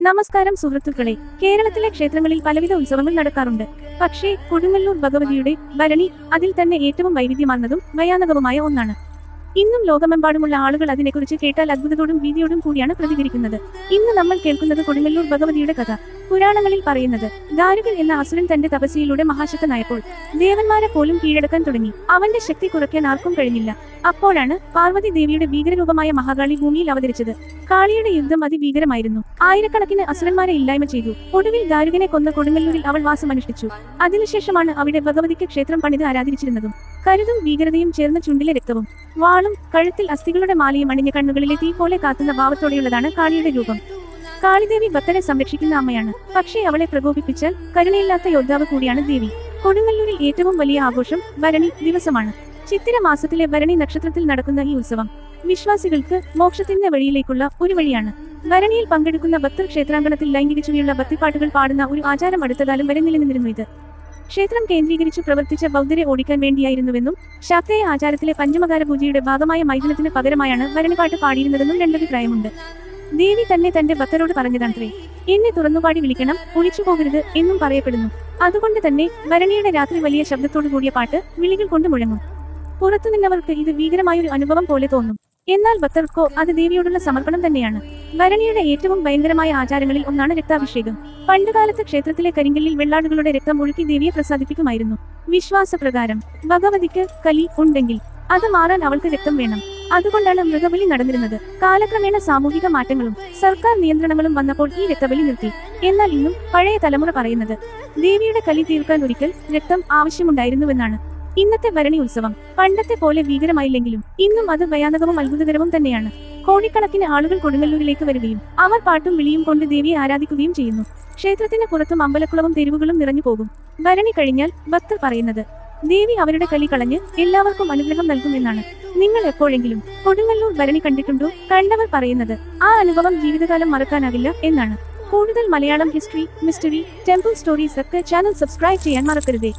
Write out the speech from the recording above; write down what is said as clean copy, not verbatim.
നമസ്കാരം സുഹൃത്തുക്കളെ. കേരളത്തിലെ ക്ഷേത്രങ്ങളിൽ പലവിധ ഉത്സവങ്ങൾ നടക്കാറുണ്ട്. പക്ഷേ കൊടുങ്ങല്ലൂർ ഭഗവതിയുടെ ഭരണി അതിൽ തന്നെ ഏറ്റവും വൈവിധ്യമാർന്നതും ഭയാനകവുമായ ഒന്നാണ്. ഇന്നും ലോകമെമ്പാടുമുള്ള ആളുകൾ അതിനെക്കുറിച്ച് കേട്ടാൽ അത്ഭുതത്തോടും ഭീതിയോടും കൂടിയാണ് പ്രതികരിക്കുന്നത്. ഇന്ന് നമ്മൾ കേൾക്കുന്നത് കൊടുങ്ങല്ലൂർ ഭഗവതിയുടെ കഥ. പുരാണങ്ങളിൽ പറയുന്നത് ദാരുകൻ എന്ന അസുരൻ തന്റെ തപസ്യയിലൂടെ മഹാശക്തനായപ്പോൾ ദേവന്മാരെ പോലും കീഴടക്കാൻ തുടങ്ങി. അവന്റെ ശക്തി കുറയ്ക്കാൻ ആർക്കും കഴിഞ്ഞില്ല. അപ്പോഴാണ് പാർവതി ദേവിയുടെ ഭീകരരൂപമായ മഹാകാളി ഭൂമിയിൽ അവതരിച്ചത്. കാളിയുടെ യുദ്ധം അതിഭീകരമായിരുന്നു. ആയിരക്കണക്കിന് അസുരന്മാരെ ഇല്ലായ്മ ചെയ്തു. ഒടുവിൽ ദാരുകനെ കൊന്ന കൊടുങ്ങല്ലൂരിൽ അവൾ വാസമനുഷ്ഠിച്ചു. അതിനുശേഷമാണ് അവിടെ ഭഗവതിക്ക് ക്ഷേത്രം പണിത് ആരാധിച്ചിരുന്നതും. കരുതും ഭീകരതയും ചേർന്ന ചുണ്ടിലെ രക്തവും വാളും കഴുത്തിൽ അസ്ഥികളുടെ മാലയും അണിഞ്ഞ കണ്ണുകളിലെ തീ പോലെ കാത്തുന്ന ഭാവത്തോടെയുള്ളതാണ് കാളിയുടെ രൂപം. കാളിദേവി ഭക്തരെ സംരക്ഷിക്കുന്ന അമ്മയാണ്. പക്ഷേ അവളെ പ്രകോപിപ്പിച്ചാൽ കരുണയില്ലാത്ത യോദ്ധാവ് കൂടിയാണ് ദേവി. കൊടുങ്ങല്ലൂരിൽ ഏറ്റവും വലിയ ആഘോഷം ഭരണി ദിവസമാണ്. ചിത്തിര മാസത്തിലെ ഭരണി നക്ഷത്രത്തിൽ നടക്കുന്ന ഈ ഉത്സവം വിശ്വാസികൾക്ക് മോക്ഷത്തിന്റെ വഴിയിലേക്കുള്ള ഒരു വഴിയാണ്. ഭരണിയിൽ പങ്കെടുക്കുന്ന ഭക്തർ ക്ഷേത്രാങ്കണത്തിൽ ലൈംഗികച്ചുവയുള്ള ഭക്തിപ്പാട്ടുകൾ പാടുന്ന ഒരു ആചാരം അടുത്തകാലം വരെ നിലനിന്നിരുന്നു. ഇത് ക്ഷേത്രം കേന്ദ്രീകരിച്ചു പ്രവർത്തിച്ച ബൗദ്ധരെ ഓടിക്കാൻ വേണ്ടിയായിരുന്നുവെന്നും ശാക്തേയ ആചാരത്തിലെ പഞ്ചമകാര പൂജയുടെ ഭാഗമായ മൈഥുനത്തിന് പകരമായാണ് ഭരണിപ്പാട്ട് പാടിയിരുന്നതെന്നും രണ്ടഭിപ്രായമുണ്ട്. ദേവി തന്നെ തന്റെ ഭക്തരോട് പറഞ്ഞതാണത്രേ, എന്നെ തുറന്നുപാടി വിളിക്കണം, ഒളിച്ചു പോകരുത് എന്നും പറയപ്പെടുന്നു. അതുകൊണ്ട് തന്നെ ഭരണിയുടെ രാത്രി വലിയ ശബ്ദത്തോടു കൂടിയ പാട്ട് വിളികൾ കൊണ്ട് മുഴങ്ങും. പുറത്തുനിന്നവർക്ക് ഇത് ഭീകരമായൊരു അനുഭവം പോലെ തോന്നും. എന്നാൽ ഭക്തർക്കോ അത് ദേവിയോടുള്ള സമർപ്പണം തന്നെയാണ്. ഭരണിയുടെ ഏറ്റവും ഭയങ്കരമായ ആചാരങ്ങളിൽ ഒന്നാണ് രക്താഭിഷേകം. പണ്ടുകാലത്ത് ക്ഷേത്രത്തിലെ കരിങ്കല്ലിൽ വെള്ളാടുകളുടെ രക്തം ഒഴുക്കി ദേവിയെ പ്രസാദിപ്പിക്കുമായിരുന്നു. വിശ്വാസപ്രകാരം ഭഗവതിക്ക് കലി ഉണ്ടെങ്കിൽ അത് മാറാൻ അവൾക്ക് രക്തം വേണം. അതുകൊണ്ടാണ് മൃഗബലി നടന്നിരുന്നത്. കാലക്രമേണ സാമൂഹിക മാറ്റങ്ങളും സർക്കാർ നിയന്ത്രണങ്ങളും വന്നപ്പോൾ ഈ രക്തബലി നിർത്തി. എന്നാൽ ഇന്നും പഴയ തലമുറ പറയുന്നത് ദേവിയുടെ കലി തീർക്കാൻ ഒരിക്കൽ രക്തം ആവശ്യമുണ്ടായിരുന്നുവെന്നാണ്. ഇന്നത്തെ ഭരണി ഉത്സവം പണ്ടത്തെ പോലെ ഭീകരമായില്ലെങ്കിലും ഇന്നും അത് ഭയാനകവും അത്ഭുതകരവും തന്നെയാണ്. കോടിക്കണക്കിന് ആളുകൾ കൊടുങ്ങല്ലൂരിലേക്ക് വരികയും അവർ പാട്ടും വിളിയും കൊണ്ട് ദേവിയെ ആരാധിക്കുകയും ചെയ്യുന്നു. ക്ഷേത്രത്തിന് പുറത്തും അമ്പലക്കുളവും തെരുവുകളും നിറഞ്ഞു പോകും. ഭരണി കഴിഞ്ഞാൽ ഭക്തർ പറയുന്നത് ദേവി അവരുടെ കലി കളഞ്ഞ് എല്ലാവർക്കും അനുഗ്രഹം നൽകുമെന്നാണ്. നിങ്ങൾ എപ്പോഴെങ്കിലും കൊടുങ്ങല്ലൂർ ഭരണി കണ്ടിട്ടുണ്ടോ? കണ്ടവർ പറയുന്നത് ആ അനുഭവം ജീവിതകാലം മറക്കാനാകില്ല എന്നാണ്. കൂടുതൽ Malayalam history, mystery, temple stories ഒക്കെ ചാനൽ സബ്സ്ക്രൈബ് ചെയ്യാൻ മറക്കരുതേ.